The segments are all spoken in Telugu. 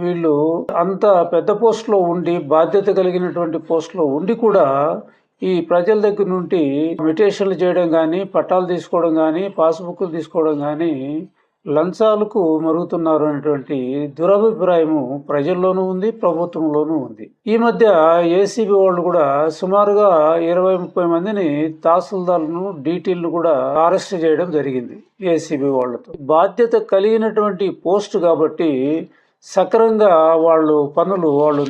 వీళ్ళు అంత పెద్ద పోస్ట్‌లో ఉండి, బాధ్యత కలిగినటువంటి పోస్ట్‌లో ఉండి కూడా, ఈ ప్రజల దగ్గర నుండి మ్యుటేషన్‌లు చేయడం గానీ, పట్టాలు తీసుకోవడం గానీ, పాస్‌బుక్‌లు తీసుకోవడం గానీ, లంచాలకు మరుగుతున్నారు అనేటువంటి దురభిప్రాయము ప్రజల్లోనూ ఉంది, ప్రభుత్వంలోనూ ఉంది. ఈ మధ్య ఏసీబీ వాళ్ళు కూడా సుమారుగా 20, 30 మందిని తహసీల్దార్‌లను, డీటీలను కూడా అరెస్ట్ చేయడం జరిగింది ఏసీబీ వాళ్ళతో. బాధ్యత కలిగినటువంటి పోస్ట్ కాబట్టి సక్రమంగా వాళ్ళు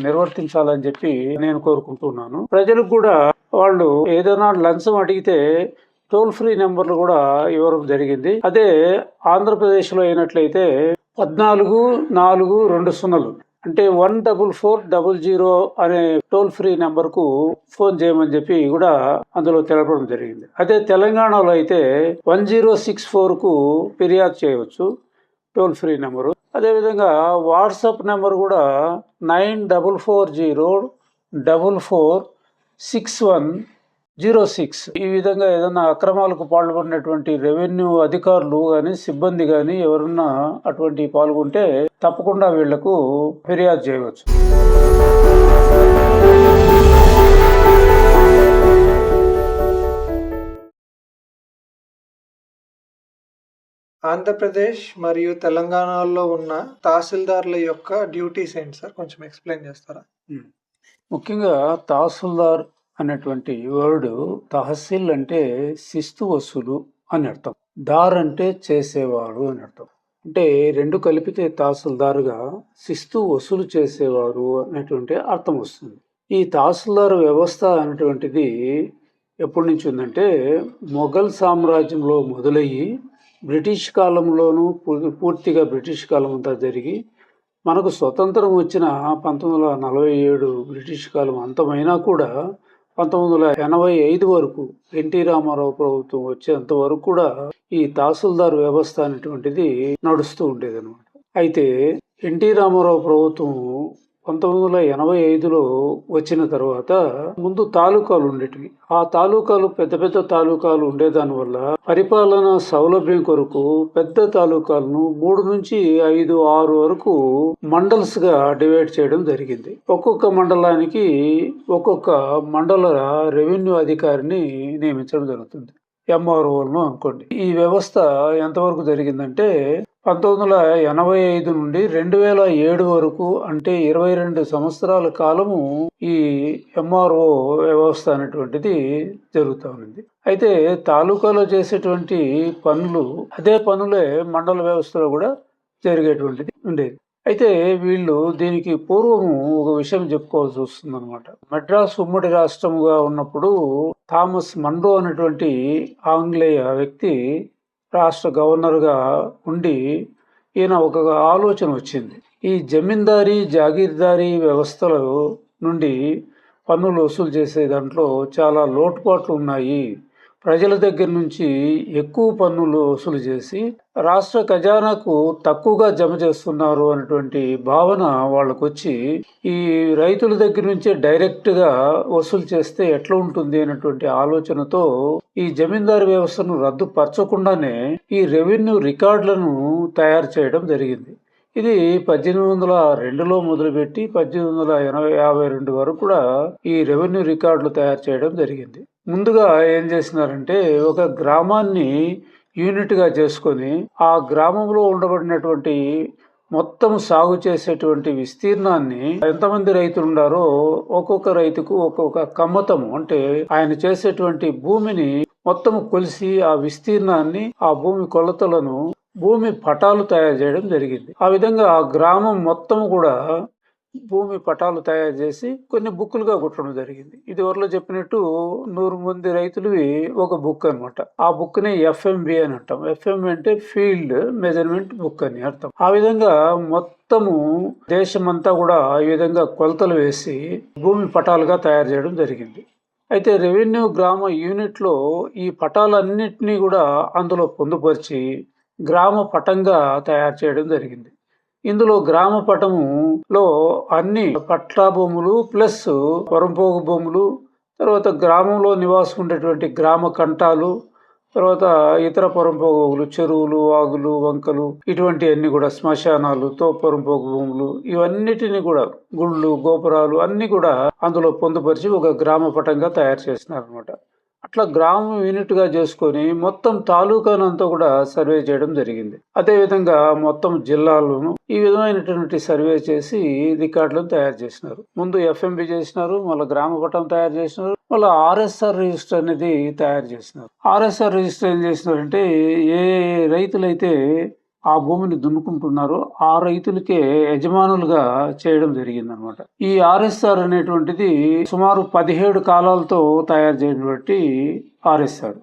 నిర్వర్తించాలని చెప్పి నేను కోరుకుంటున్నాను. ప్రజలకు కూడా వాళ్ళు ఏదైనా లంచం అడిగితే టోల్ ఫ్రీ నెంబర్లు కూడా ఇవ్వడం జరిగింది. అదే ఆంధ్రప్రదేశ్లో అయినట్లయితే 14 420 అంటే 14400 అనే టోల్ ఫ్రీ నెంబర్ కు ఫోన్ చేయమని చెప్పి కూడా అందులో తెలపడం జరిగింది. అదే తెలంగాణలో అయితే 1064 కు ఫిర్యాదు చేయవచ్చు, టోల్ ఫ్రీ నెంబరు. అదేవిధంగా వాట్సాప్ నెంబర్ కూడా 94446106. ఈ విధంగా ఏదైనా అక్రమాలకు పాల్పడినటువంటి రెవెన్యూ అధికారులు కానీ, సిబ్బంది కానీ ఎవరన్నా అటువంటి పాల్గొంటే తప్పకుండా వీళ్లకు ఫిర్యాదు చేయవచ్చు. ఆంధ్రప్రదేశ్ మరియు తెలంగాణలో ఉన్న తహసీల్దార్ల యొక్క డ్యూటీస్ ఏంటి సార్, కొంచెం ఎక్స్ప్లెయిన్ చేస్తారా? ముఖ్యంగా తహసీల్దార్ అనేటువంటి వర్డ్, తహసీల్ అంటే శిస్తు వసూలు అని అర్థం, దార్ అంటే చేసేవాడు అని అర్థం. అంటే రెండు కలిపితే తహసీల్దార్గా శిస్తు వసూలు చేసేవారు అనేటువంటి అర్థం వస్తుంది. ఈ తహసీల్దార్ వ్యవస్థ అనేటువంటిది ఎప్పటి నుంచి ఉందంటే మొఘల్ సామ్రాజ్యంలో మొదలయ్యి బ్రిటిష్ కాలంలోనూ పూర్తిగా బ్రిటిష్ కాలం అంతా జరిగి మనకు స్వతంత్రం వచ్చిన 1947 బ్రిటిష్ కాలం అంతమైనా కూడా 1985 వరకు ఎన్టీ రామారావు ప్రభుత్వం వచ్చేంత వరకు కూడా ఈ తహసీల్దార్ వ్యవస్థ అనేటువంటిది నడుస్తూ ఉండేదన్నమాట. అయితే ఎన్టీ రామారావు ప్రభుత్వం 1985లో వచ్చిన తర్వాత ముందు తాలూకాలు ఉండేటివి. ఆ తాలూకాలు పెద్ద పెద్ద తాలూకాలు ఉండేదాని వల్ల పరిపాలన సౌలభ్యం కొరకు పెద్ద తాలూకాలను 3 నుంచి 5, 6 వరకు మండల్స్ గా డివైడ్ చేయడం జరిగింది. ఒక్కొక్క మండలానికి ఒక్కొక్క మండల రెవెన్యూ అధికారిని నియమించడం జరుగుతుంది, ఎంఆర్ఓలను అనుకోండి. ఈ వ్యవస్థ ఎంతవరకు జరిగిందంటే 1985 నుండి 2007 వరకు, అంటే 22 సంవత్సరాల కాలము ఈ ఎంఆర్ఓ వ్యవస్థ అనేటువంటిది జరుగుతూ ఉంది. అయితే తాలూకాలో చేసేటువంటి పనులు అదే పనులే మండల వ్యవస్థలో కూడా జరిగేటువంటిది ఉండేది. అయితే వీళ్ళు దీనికి పూర్వము ఒక విషయం చెప్పుకోవాల్సి వస్తుంది అనమాట. మద్రాసు ఉమ్మడి రాష్ట్రముగా ఉన్నప్పుడు థామస్ మన్రో అనేటువంటి ఆంగ్లేయ వ్యక్తి రాష్ట్ర గవర్నర్గా ఉండి ఈయన ఒక ఆలోచన వచ్చింది. ఈ జమీందారీ జాగీర్దారీ వ్యవస్థల నుండి పన్నులు వసూలు చేసే దాంట్లో చాలా లోటుపాట్లు ఉన్నాయి, ప్రజల దగ్గర నుంచి ఎక్కువ పన్నులు వసూలు చేసి రాష్ట్ర ఖజానాకు తక్కువగా జమ చేస్తున్నారు అనేటువంటి భావన వాళ్ళకు వచ్చి, ఈ రైతుల దగ్గర నుంచే డైరెక్ట్ గా వసూలు చేస్తే ఎట్లా ఉంటుంది అనేటువంటి ఆలోచనతో ఈ జమీందారు వ్యవస్థను రద్దుపరచకుండానే ఈ రెవెన్యూ రికార్డులను తయారు చేయడం జరిగింది. ఇది 1802లో మొదలుపెట్టి 1852 వరకు కూడా ఈ రెవెన్యూ రికార్డులు తయారు చేయడం జరిగింది. ముందుగా ఏం చేసినారంటే ఒక గ్రామాన్ని యూనిట్ గా చేసుకొని ఆ గ్రామంలో ఉండబడినటువంటి మొత్తం సాగు చేసేటువంటి విస్తీర్ణాన్ని, ఎంతమంది రైతులు ఉండారో ఒక్కొక్క రైతుకు ఒక్కొక్క కమ్మతము, అంటే ఆయన చేసేటువంటి భూమిని మొత్తం కొలిసి ఆ విస్తీర్ణాన్ని, ఆ భూమి కొలతలను, భూమి పటాలు తయారు చేయడం జరిగింది. ఆ విధంగా ఆ గ్రామం మొత్తం కూడా భూమి పటాలు తయారు చేసి కొన్ని బుక్కులుగా కుట్టడం జరిగింది. ఇది వరలో చెప్పినట్టు 100 మంది రైతులవి ఒక బుక్ అనమాట. ఆ బుక్ ని ఎఫ్ఎంబి అని అంటాం. ఎఫ్ఎంబి అంటే ఫీల్డ్ మెజర్మెంట్ బుక్ అని అర్థం. ఆ విధంగా మొత్తము దేశమంతా కూడా ఈ విధంగా కొలతలు వేసి భూమి పటాలుగా తయారు చేయడం జరిగింది. అయితే రెవెన్యూ గ్రామ యూనిట్ లో ఈ పటాలన్నింటినీ కూడా అందులో పొందుపరిచి గ్రామ పటంగా తయారు చేయడం జరిగింది. ఇందులో గ్రామ పటములో అన్ని పట్టా భూములు ప్లస్ వరంపోగు భూములు, తర్వాత గ్రామంలో నివాసం ఉండేటువంటి గ్రామ కంటాలు, తర్వాత ఇతర పొరంపోగు భూములు, చెరువులు, వాగులు, వంకలు ఇటువంటివన్నీ కూడా, శ్మశానాలు, తోపొరంపోగు భూములు, ఇవన్నిటిని కూడా గుళ్ళు, గోపురాలు అన్ని కూడా అందులో పొందుపరిచి ఒక గ్రామ పటంగా తయారు చేసినారు అనమాట. అట్లా గ్రామం యూనిట్ గా చేసుకొని మొత్తం తాలూకానంతా కూడా సర్వే చేయడం జరిగింది. అదేవిధంగా మొత్తం జిల్లాలను ఈ విధమైనటువంటి సర్వే చేసి రికార్డులను తయారు చేసినారు. ముందు ఎఫ్ఎంబి చేసినారు, మళ్ళీ గ్రామ పటం తయారు చేసినారు, మళ్ళీ ఆర్ఎస్ఆర్ రిజిస్టర్ అనేది తయారు చేసినారు. ఆర్ఎస్ఆర్ రిజిస్టర్ ఏం చేసినారంటే, ఏ రైతులైతే ఆ భూమిని దున్నుకుంటున్నారో ఆ రైతులకే యజమానులుగా చేయడం జరిగింది అనమాట. ఈ ఆర్ఎస్ఆర్ అనేటువంటిది సుమారు 17 కాలాలతో తయారు చేయబట్టి ఆర్ఎస్ఆర్.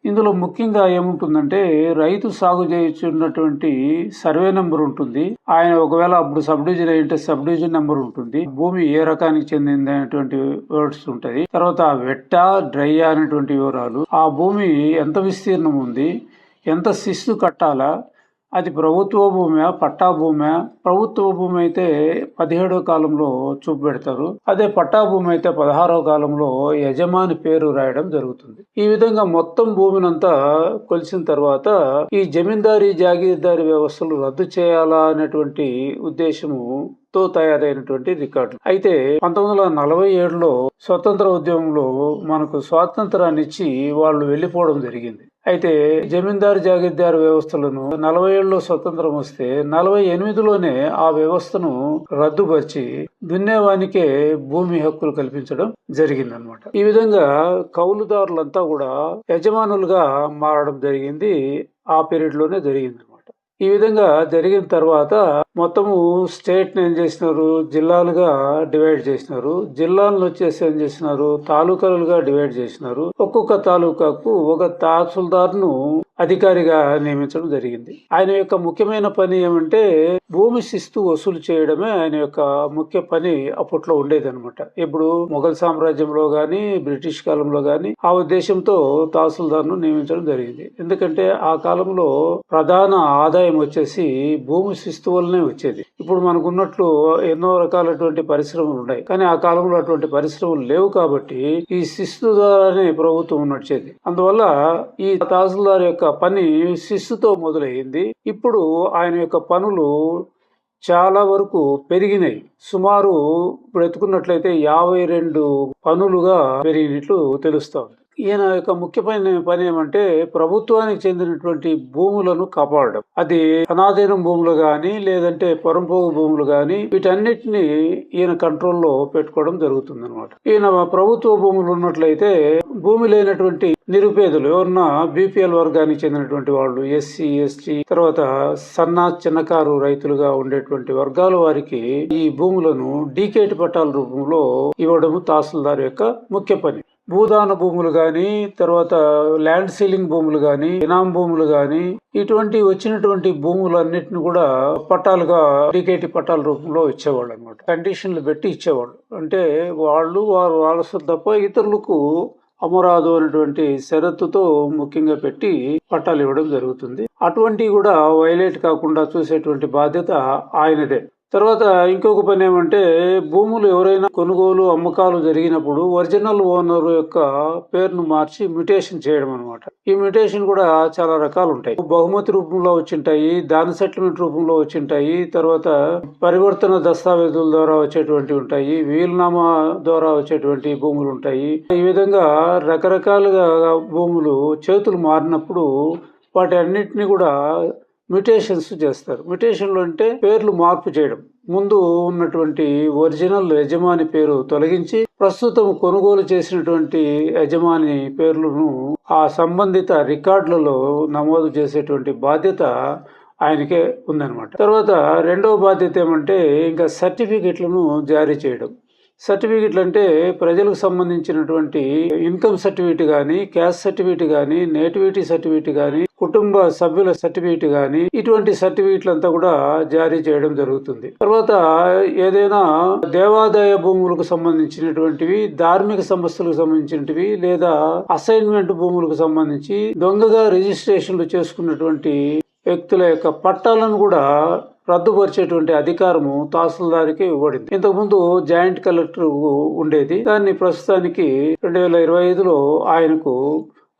ఇందులో ముఖ్యంగా ఏముంటుందంటే, రైతు సాగు చేయుచున్నటువంటి సర్వే నెంబర్ ఉంటుంది. ఆయన ఒకవేళ అప్పుడు సబ్ డివిజన్ అయింటే సబ్ డివిజన్ నెంబర్ ఉంటుంది. భూమి ఏ రకానికి చెందింది అనేటువంటి వర్డ్స్ ఉంటుంది. తర్వాత వెట్ట, డ్రై అనేటువంటి వివరాలు, ఆ భూమి ఎంత విస్తీర్ణం ఉంది, ఎంత శిస్తు కట్టాలా, అది ప్రభుత్వ భూమి, పట్టా భూమి. ప్రభుత్వ భూమి అయితే 17వ కాలంలో చూపెడతారు. అదే పట్టా భూమి అయితే 16వ కాలంలో యజమాని పేరు రాయడం జరుగుతుంది. ఈ విధంగా మొత్తం భూమినంతా కొలిసిన తర్వాత ఈ జమీందారీ జాగీర్దారీ వ్యవస్థలు రద్దు చేయాలా అనేటువంటి ఉద్దేశముతో తయారైనటువంటి రికార్డులు. అయితే 1947లో స్వతంత్ర ఉద్యమంలో మనకు స్వాతంత్రాన్ని ఇచ్చి వాళ్ళు వెళ్ళిపోవడం జరిగింది. అయితే జమీందారు జాగీర్దారు వ్యవస్థలను 47లో స్వతంత్రం వస్తే 48లోనే ఆ వ్యవస్థను రద్దుపరిచి దున్నేవానికే భూమి హక్కులు కల్పించడం జరిగిందనమాట. ఈ విధంగా కౌలుదారులంతా కూడా యజమానులుగా మారడం జరిగింది. ఆ పీరియడ్ లోనే జరిగింది. ఈ విధంగా జరిగిన తర్వాత మొత్తము స్టేట్ ని ఏం చేసినారు, జిల్లాలుగా డివైడ్ చేసినారు. జిల్లాలను వచ్చేసి ఏం చేసినారు, తాలూకాలుగా డివైడ్ చేసినారు. ఒక్కొక్క తాలూకాకు ఒక తహసీల్దార్ను అధికారిగా నియమించడం జరిగింది. ఆయన యొక్క ముఖ్యమైన పని ఏమంటే, భూమి శిస్తు వసూలు చేయడమే ఆయన యొక్క ముఖ్య పని అప్పట్లో ఉండేది అనమాట. ఇప్పుడు మొఘల్ సామ్రాజ్యంలో గాని, బ్రిటిష్ కాలంలో గాని ఆ ఉద్దేశంతో తహసీల్దార్ను నియమించడం జరిగింది. ఎందుకంటే ఆ కాలంలో ప్రధాన ఆదాయం వచ్చేసి భూమి శిస్తు వల్లనే వచ్చేది. ఇప్పుడు మనకు ఉన్నట్లు ఎన్నో రకాలటువంటి పరిశ్రమలు ఉన్నాయి, కానీ ఆ కాలంలో అటువంటి పరిశ్రమలు లేవు. కాబట్టి ఈ శిస్తు ద్వారానే ప్రభుత్వం నడిచేది. అందువల్ల ఈ తహసీల్దార్ యొక్క పని శిస్తుతో మొదలైంది. ఇప్పుడు ఆయన యొక్క పనులు చాలా వరకు పెరిగినాయి. సుమారు ఇప్పుడు ఎత్తుకున్నట్లయితే 52 పనులుగా పెరిగినట్లు తెలుస్తోంది. ఈయన యొక్క ముఖ్యమైన పని ఏమంటే, ప్రభుత్వానికి చెందినటువంటి భూములను కాపాడడం. అది అనాధీనం భూములు గాని, లేదంటే పొరంపోగు భూములు గాని, వీటన్నిటిని ఈయన కంట్రోల్లో పెట్టుకోవడం జరుగుతుంది అనమాట. ఈయన ప్రభుత్వ భూములు ఉన్నట్లయితే భూమి లేనటువంటి నిరుపేదలు, ఎవరన్నా బీపీఎల్ వర్గానికి చెందినటువంటి వాళ్ళు, ఎస్సీ, ఎస్టీ, తర్వాత చిన్నకారు రైతులుగా ఉండేటువంటి వర్గాల వారికి ఈ భూములను డీకేట్ పట్టాల రూపంలో ఇవ్వడం తహసీల్దార్ యొక్క ముఖ్య పని. భూదాన భూములు గాని, తర్వాత ల్యాండ్ సీలింగ్ భూములు గాని, ఇనాం భూములు గాని, ఇటువంటి వచ్చినటువంటి భూములన్నిటిని కూడా పట్టాలుగా డీకేటీ పట్టాల రూపంలో ఇచ్చేవాళ్ళు అనమాట. కండిషన్లు పెట్టి ఇచ్చేవాళ్ళు. అంటే వారు వారసులు తప్ప ఇతరులకు అమరాదు అనేటువంటి షరతుతో ముఖ్యంగా పెట్టి పట్టాలు ఇవ్వడం జరుగుతుంది. అటువంటివి కూడా వైలేట్ కాకుండా చూసేటువంటి బాధ్యత ఆయనదే. తర్వాత ఇంకొక పని ఏమంటే, భూములు ఎవరైనా కొనుగోలు అమ్మకాలు జరిగినప్పుడు ఒరిజినల్ ఓనర్ యొక్క పేరును మార్చి మ్యూటేషన్ చేయడం అనమాట. ఈ మ్యూటేషన్ కూడా చాలా రకాలు ఉంటాయి. బహుమతి రూపంలో వచ్చింటాయి, దాన సెటిల్మెంట్ రూపంలో వచ్చింటాయి, తర్వాత పరివర్తన దస్తావేజుల ద్వారా వచ్చేటువంటి ఉంటాయి, వీలునామా ద్వారా వచ్చేటువంటి భూములు ఉంటాయి. ఈ విధంగా రకరకాలుగా భూములు చేతులు మారినప్పుడు వాటి అన్నిటిని కూడా మ్యూటేషన్స్ చేస్తారు. మ్యూటేషన్లు అంటే పేర్లు మార్పు చేయడం. ముందు ఉన్నటువంటి ఒరిజినల్ యజమాని పేరు తొలగించి ప్రస్తుతం కొనుగోలు చేసినటువంటి యజమాని పేర్లను ఆ సంబంధిత రికార్డులలో నమోదు చేసేటువంటి బాధ్యత ఆయనకే ఉందన్నమాట. తర్వాత రెండవ బాధ్యత ఏమంటే, ఇంకా సర్టిఫికెట్లను జారీ చేయడం. సర్టిఫికెట్లు అంటే ప్రజలకు సంబంధించినటువంటి ఇన్కమ్ సర్టిఫికేట్ కానీ, క్యాస్ట్ సర్టిఫికేట్ కానీ, నేటివిటీ సర్టిఫికేట్ కానీ, కుటుంబ సభ్యుల సర్టిఫికేట్ కానీ, ఇటువంటి సర్టిఫికెట్లు అంతా కూడా జారీ చేయడం జరుగుతుంది. తర్వాత ఏదైనా దేవాదాయ భూములకు సంబంధించినటువంటివి, ధార్మిక సంస్థలకు సంబంధించినవి, లేదా అసైన్మెంట్ భూములకు సంబంధించి దొంగగా రిజిస్ట్రేషన్లు చేసుకున్నటువంటి వ్యక్తుల యొక్క పట్టాలను కూడా రద్దుపరిచేటువంటి అధికారము తహసీల్దార్కి ఇవ్వబడింది. ఇంతకుముందు జాయింట్ కలెక్టర్ ఉండేది. దాన్ని ప్రస్తుతానికి 2025లో ఆయనకు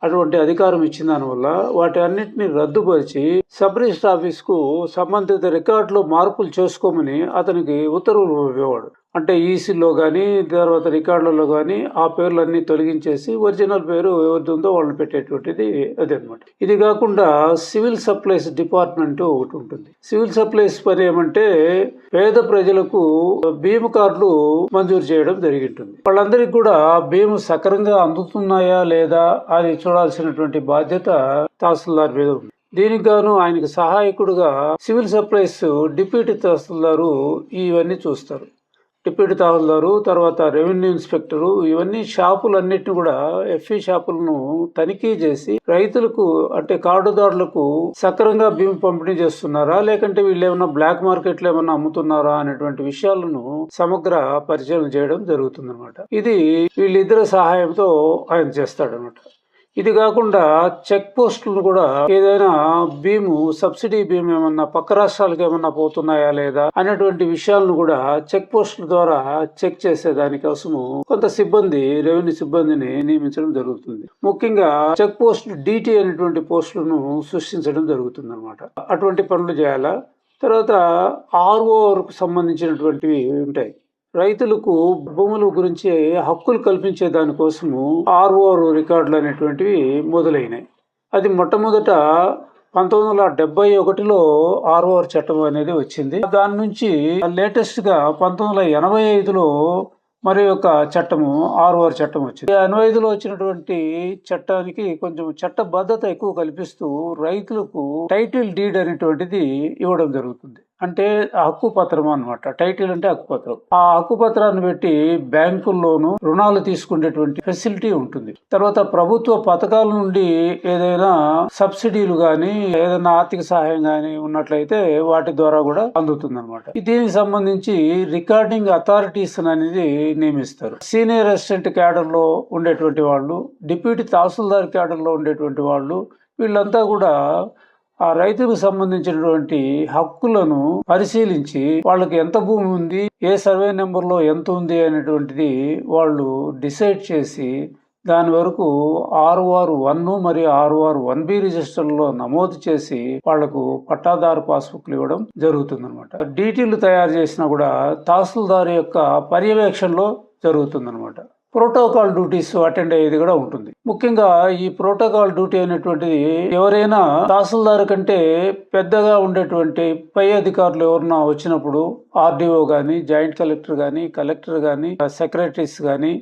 అటువంటి అధికారం ఇచ్చిన దానివల్ల వాటి అన్నిటిని రద్దుపరిచి సబ్ రిజిస్టర్ ఆఫీస్కు సంబంధిత రికార్డులో మార్పులు చేసుకోమని అతనికి ఉత్తర్వులు ఇవ్వేవాడు. అంటే ఈసీలో కానీ తర్వాత రికార్డులలో కానీ ఆ పేర్లన్నీ తొలగించేసి ఒరిజినల్ పేరు ఎవరిది ఉందో వాళ్ళని పెట్టేటువంటిది అదనమాట. ఇది కాకుండా సివిల్ సప్లైస్ డిపార్ట్మెంట్ ఒకటి ఉంటుంది. సివిల్ సప్లైస్ పని ఏమంటే పేద ప్రజలకు బియ్యం కార్డులు మంజూరు చేయడం జరిగింటుంది. వాళ్ళందరికీ కూడా బియ్యం సక్రంగా అందుతున్నాయా లేదా అని చూడాల్సినటువంటి బాధ్యత తహసీల్దార్ మీద ఉంది. దీనికి గాను ఆయనకు సహాయకుడుగా సివిల్ సప్లైస్ డిప్యూటీ తహసీల్దారు ఇవన్నీ చూస్తారు. డిప్యూటీ తహసీల్దారు తర్వాత రెవెన్యూ ఇన్స్పెక్టరు ఇవన్నీ షాపులన్నిటిని కూడా ఎఫ్ఈ షాపులను తనిఖీ చేసి రైతులకు అంటే కార్డుదారులకు సక్రంగా బియ్యం పంపిణీ చేస్తున్నారా లేకంటే వీళ్ళు ఏమన్నా బ్లాక్ మార్కెట్లో ఏమన్నా అమ్ముతున్నారా అనేటువంటి విషయాలను సమగ్ర పరిశీలన చేయడం జరుగుతుందన్నమాట. ఇది వీళ్ళిద్దరి సహాయంతో ఆయన చేస్తాడనమాట. ఇది కాకుండా చెక్ పోస్టులను కూడా ఏదైనా భీము సబ్సిడీ భీము ఏమన్నా పక్క రాష్ట్రాలకు ఏమన్నా పోతున్నాయా లేదా అనేటువంటి విషయాలను కూడా చెక్ పోస్టుల ద్వారా చెక్ చేసే దానికోసము కొంత సిబ్బంది రెవెన్యూ సిబ్బందిని నియమించడం జరుగుతుంది. ముఖ్యంగా చెక్ పోస్ట్ డిటి అనేటువంటి పోస్టులను సృష్టించడం జరుగుతుంది అనమాట. అటువంటి పనులు చేయాలా. తర్వాత ఆర్ఓకు సంబంధించినటువంటివి ఉంటాయి. రైతులకు భూముల గురించి హక్కులు కల్పించే దానికోసము ఆర్ఓఆర్ రికార్డులు అనేటువంటివి మొదలైనాయి. అది మొట్టమొదట 1971లో ఆర్ఓఆర్ చట్టం అనేది వచ్చింది. దాని నుంచి లేటెస్ట్ గా 1985లో మరి యొక్క చట్టము ఆర్ఓఆర్ చట్టం వచ్చింది. 85లో వచ్చినటువంటి చట్టానికి కొంచెం చట్టబద్ధత ఎక్కువ కల్పిస్తూ రైతులకు టైటిల్ డీడ్ అనేటువంటిది ఇవ్వడం జరుగుతుంది. అంటే హక్కు పత్రం అన్నమాట. టైటిల్ అంటే హక్కు పత్రం. ఆ హక్కు పత్రాన్ని పెట్టి బ్యాంకుల్లోనూ రుణాలు తీసుకునేటువంటి ఫెసిలిటీ ఉంటుంది. తర్వాత ప్రభుత్వ పథకాల నుండి ఏదైనా సబ్సిడీలు గాని ఏదైనా ఆర్థిక సహాయం గాని ఉన్నట్లయితే వాటి ద్వారా కూడా అందుతుంది అనమాట. దీనికి సంబంధించి రికార్డింగ్ అథారిటీస్ అనేది నియమిస్తారు. సీనియర్ అసిస్టెంట్ క్యాడర్ లో ఉండేటువంటి వాళ్ళు, డిప్యూటీ తహసీల్దార్ క్యాడర్ లో ఉండేటువంటి వాళ్ళు, వీళ్ళంతా కూడా ఆ రైతులకు సంబంధించినటువంటి హక్కులను పరిశీలించి వాళ్ళకి ఎంత భూమి ఉంది, ఏ సర్వే నెంబర్లో ఎంత ఉంది అనేటువంటిది వాళ్ళు డిసైడ్ చేసి దాని వరకు ఆర్ఓఆర్ 1 మరియు ఆర్ఓఆర్ 1B రిజిస్టర్లో నమోదు చేసి వాళ్లకు పట్టాదారు పాస్బుక్లు ఇవ్వడం జరుగుతుందన్నమాట. డీటీలు తయారు చేసినా కూడా తహసీల్దార్ యొక్క పర్యవేక్షణలో జరుగుతుందన్నమాట. ప్రోటోకాల్ డ్యూటీస్ అటెండ్ అయ్యేది కూడా ఉంటుంది. ముఖ్యంగా ఈ ప్రోటోకాల్ డ్యూటీ అనేటువంటిది ఎవరైనా తహసీల్దార్ కంటే పెద్దగా ఉండేటువంటి పై అధికారులు ఎవరన్నా వచ్చినప్పుడు ఆర్డీఓ కానీ, జాయింట్ కలెక్టర్ కానీ, కలెక్టర్ కానీ, సెక్రటరీస్ కానీ,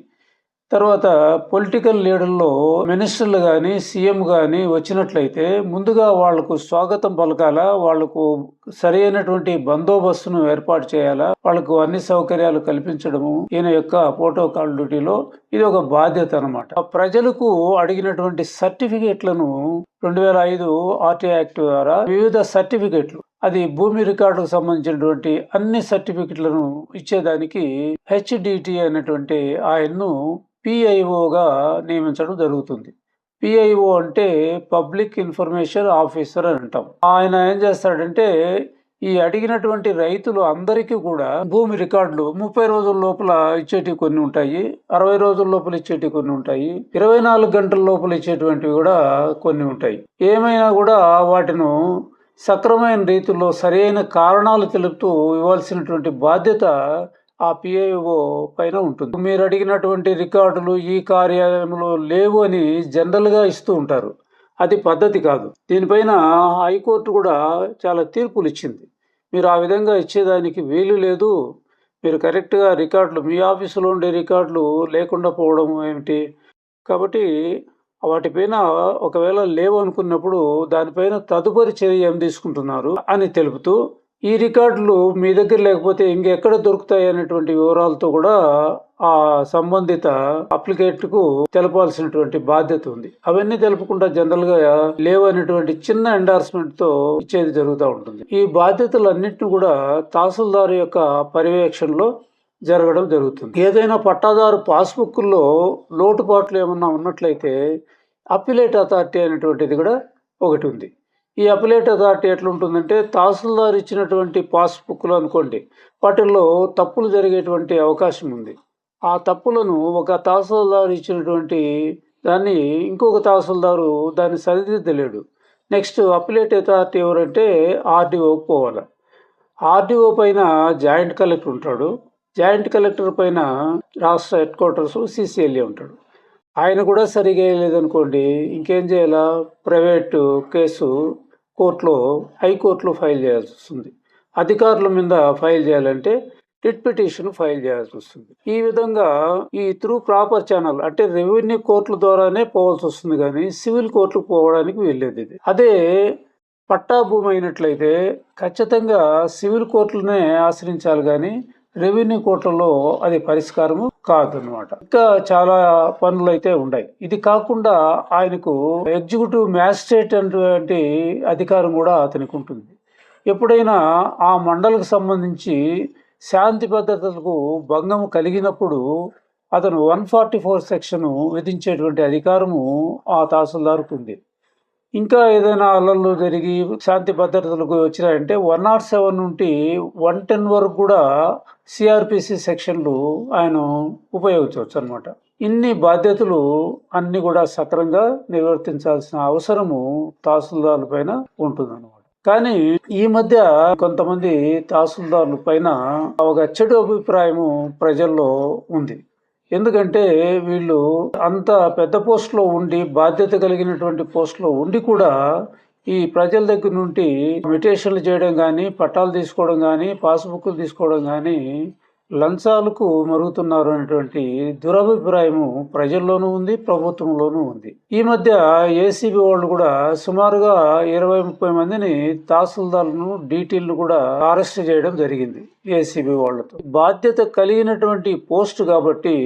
తర్వాత పొలిటికల్ లీడర్లో మినిస్టర్లు కానీ, సీఎం కానీ వచ్చినట్లయితే ముందుగా వాళ్లకు స్వాగతం పలకాలా, వాళ్లకు సరి అయినటువంటి బందోబస్తును ఏర్పాటు చేయాలా, వాళ్లకు అన్ని సౌకర్యాలు కల్పించడము ఈయన యొక్క ప్రోటోకాల్ డ్యూటీలో ఇది ఒక బాధ్యత అన్నమాట. ప్రజలకు అడిగినటువంటి సర్టిఫికేట్లను 2005 ఆర్టీ యాక్ట్ ద్వారా వివిధ సర్టిఫికేట్లు, అది భూమి రికార్డుకు సంబంధించినటువంటి అన్ని సర్టిఫికెట్లను ఇచ్చేదానికి హెచ్డిటి అనేటువంటి ఆయన్ను పిఐఓగా నియమించడం జరుగుతుంది. పిఐఓ అంటే పబ్లిక్ ఇన్ఫర్మేషన్ ఆఫీసర్ అని అంటాం. ఆయన ఏం చేస్తాడంటే ఈ అడిగినటువంటి రైతులు అందరికీ కూడా భూమి రికార్డులు 30 రోజుల లోపల ఇచ్చేటివి కొన్ని ఉంటాయి, 60 రోజుల లోపల ఇచ్చేటివి కొన్ని ఉంటాయి, 24 గంటల లోపల ఇచ్చేటువంటివి కూడా కొన్ని ఉంటాయి. ఏమైనా కూడా వాటిను సక్రమైన రీతిలో సరైన కారణాలు తెలుపుతూ ఇవ్వాల్సినటువంటి బాధ్యత ఆ పిఐఓ పైన ఉంటుంది. మీరు అడిగినటువంటి రికార్డులు ఈ కార్యాలయంలో లేవు అని జనరల్గా ఇస్తూ ఉంటారు. అది పద్ధతి కాదు. దీనిపైన హైకోర్టు కూడా చాలా తీర్పులు ఇచ్చింది. మీరు ఆ విధంగా ఇచ్చేదానికి వీలు లేదు, మీరు కరెక్ట్గా రికార్డులు మీ ఆఫీసులో ఉండే రికార్డులు లేకుండా పోవడం ఏమిటి, కాబట్టి వాటిపైన ఒకవేళ లేవు అనుకున్నప్పుడు దానిపైన తదుపరి చర్య ఏం తీసుకుంటున్నారు అని తెలుపుతూ ఈ రికార్డులు మీ దగ్గర లేకపోతే ఇంకెక్కడ దొరుకుతాయి అనేటువంటి వివరాలతో కూడా ఆ సంబంధిత అప్లికేట్కు తెలపాల్సినటువంటి బాధ్యత ఉంది. అవన్నీ తెలుపకుండా జనరల్ గా లేవనేటువంటి చిన్న ఎండార్స్మెంట్ తో ఇచ్చేది జరుగుతూ ఉంటుంది. ఈ బాధ్యతలన్నింటినీ కూడా తహసీల్దార్ యొక్క పర్యవేక్షణలో జరగడం జరుగుతుంది. ఏదైనా పట్టాదారు పాస్బుక్లో లోటుపాట్లు ఏమన్నా ఉన్నట్లయితే అప్పిలేట్ అథారిటీ అనేటువంటిది కూడా ఒకటి ఉంది. ఈ అప్పిలేట్ అథారిటీ ఎట్లుంటుందంటే తహసీల్దార్ ఇచ్చినటువంటి పాస్బుక్లు అనుకోండి, వాటిల్లో తప్పులు జరిగేటువంటి అవకాశం ఉంది. ఆ తప్పులను ఒక తహసీల్దార్ ఇచ్చినటువంటి దాన్ని ఇంకొక తహసీల్దారు దాన్ని సరిదిద్దలేడు. నెక్స్ట్ అప్పిలేట్ అథారిటీ ఎవరంటే ఆర్డీఓకి పోవాలి. ఆర్డీఓ పైన జాయింట్ కలెక్టర్ ఉంటాడు. జాయింట్ కలెక్టర్ పైన రాష్ట్ర హెడ్ క్వార్టర్స్ సిసిఎల్ఏ ఉంటాడు. ఆయన కూడా సరిగా లేదనుకోండి, ఇంకేం చేయాలా? ప్రైవేటు కేసు కోర్టులో, హైకోర్టులో ఫైల్ చేయాల్సి వస్తుంది. అధికారుల మీద ఫైల్ చేయాలంటే రిట్ పిటిషన్ ఫైల్ చేయాల్సి వస్తుంది. ఈ విధంగా ఈ త్రూ ప్రాపర్ ఛానల్ అంటే రెవెన్యూ కోర్టుల ద్వారానే పోవాల్సి వస్తుంది, కానీ సివిల్ కోర్టులకు పోవడానికి వెళ్ళేది ఇది. అదే పట్టా భూమి అయినట్లయితే ఖచ్చితంగా సివిల్ కోర్టులనే ఆశ్రయించాలి, కానీ రెవెన్యూ కోర్టులలో అది పరిష్కారము కాదనమాట. ఇంకా చాలా పనులు అయితే ఉన్నాయి. ఇది కాకుండా ఆయనకు ఎగ్జిక్యూటివ్ మ్యాజిస్ట్రేట్ అటువంటి అధికారం కూడా అతనికి ఉంటుంది. ఎప్పుడైనా ఆ మండలకు సంబంధించి శాంతి భద్రతలకు భంగం కలిగినప్పుడు అతను 144 సెక్షన్ విధించేటువంటి అధికారము ఆ తహసీల్దార్కు ఉంది. ఇంకా ఏదైనా అల్లర్లు జరిగి శాంతి భద్రతలకు వచ్చినాయంటే 107 నుండి 110 వరకు కూడా సిఆర్పిసి సెక్షన్లు ఆయన ఉపయోగించవచ్చు అనమాట. ఇన్ని బాధ్యతలు అన్ని కూడా సక్రమంగా నిర్వర్తించాల్సిన అవసరము తహసీల్దార్ల పైన ఉంటుందన్నమాట. కానీ ఈ మధ్య కొంతమంది తహసీల్దార్ల పైన ఒక చెడు అభిప్రాయము ప్రజల్లో ఉంది. ఎందుకంటే వీళ్ళు అంత పెద్ద పోస్టులో ఉండి, బాధ్యత కలిగినటువంటి పోస్టులో ఉండి కూడా ఈ ప్రజల దగ్గర నుండి మిటేషన్లు చేయడం కానీ, పట్టాలు తీసుకోవడం కానీ, పాస్బుక్లు తీసుకోవడం కానీ, లంచాలకు మరుగుతున్నారు అనేటువంటి దురభిప్రాయము ప్రజల్లోనూ ఉంది, ప్రభుత్వంలోనూ ఉంది. ఈ మధ్య ఏసీబీ వాళ్ళు కూడా సుమారుగా 20-30 మందిని తహసీల్దార్లను, డీటీలను కూడా అరెస్ట్ చేయడం జరిగింది ఏసీబీ వాళ్ళతో. బాధ్యత కలిగినటువంటి పోస్ట్ కాబట్టి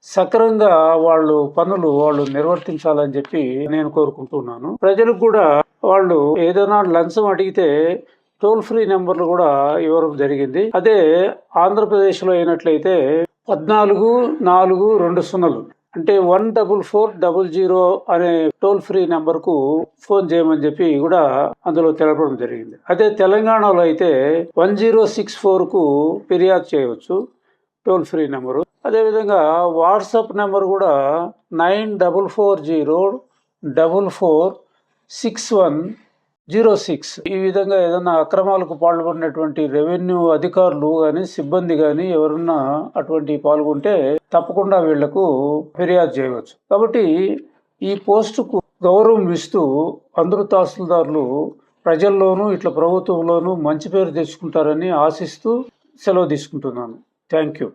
సక్రమంగా వాళ్ళు నిర్వర్తించాలని చెప్పి నేను కోరుకుంటున్నాను. ప్రజలకు కూడా వాళ్ళు ఏదైనా లంచం అడిగితే టోల్ ఫ్రీ నెంబర్లు కూడా ఇవ్వడం జరిగింది. అదే ఆంధ్రప్రదేశ్లో అయినట్లయితే 14-420 అంటే 14400 అనే టోల్ ఫ్రీ నెంబర్కు ఫోన్ చేయమని చెప్పి కూడా అందులో తెలపడం జరిగింది. అదే తెలంగాణలో అయితే 1064కు ఫిర్యాదు చేయవచ్చు, టోల్ ఫ్రీ నెంబరు. అదేవిధంగా వాట్సాప్ నెంబర్ కూడా 94446106. ఈ విధంగా ఏదైనా అక్రమాలకు పాల్పడినటువంటి రెవెన్యూ అధికారులు కానీ, సిబ్బంది కానీ ఎవరన్నా అటువంటి పాల్గొంటే తప్పకుండా వీళ్లకు ఫిర్యాదు చేయవచ్చు. కాబట్టి ఈ పోస్టుకు గౌరవం ఇస్తూ అందరూ తహసీల్దార్లు ప్రజల్లోనూ ఇట్లా ప్రభుత్వంలోనూ మంచి పేరు తెచ్చుకుంటారని ఆశిస్తూ సెలవు తీసుకుంటున్నాను. Thank you.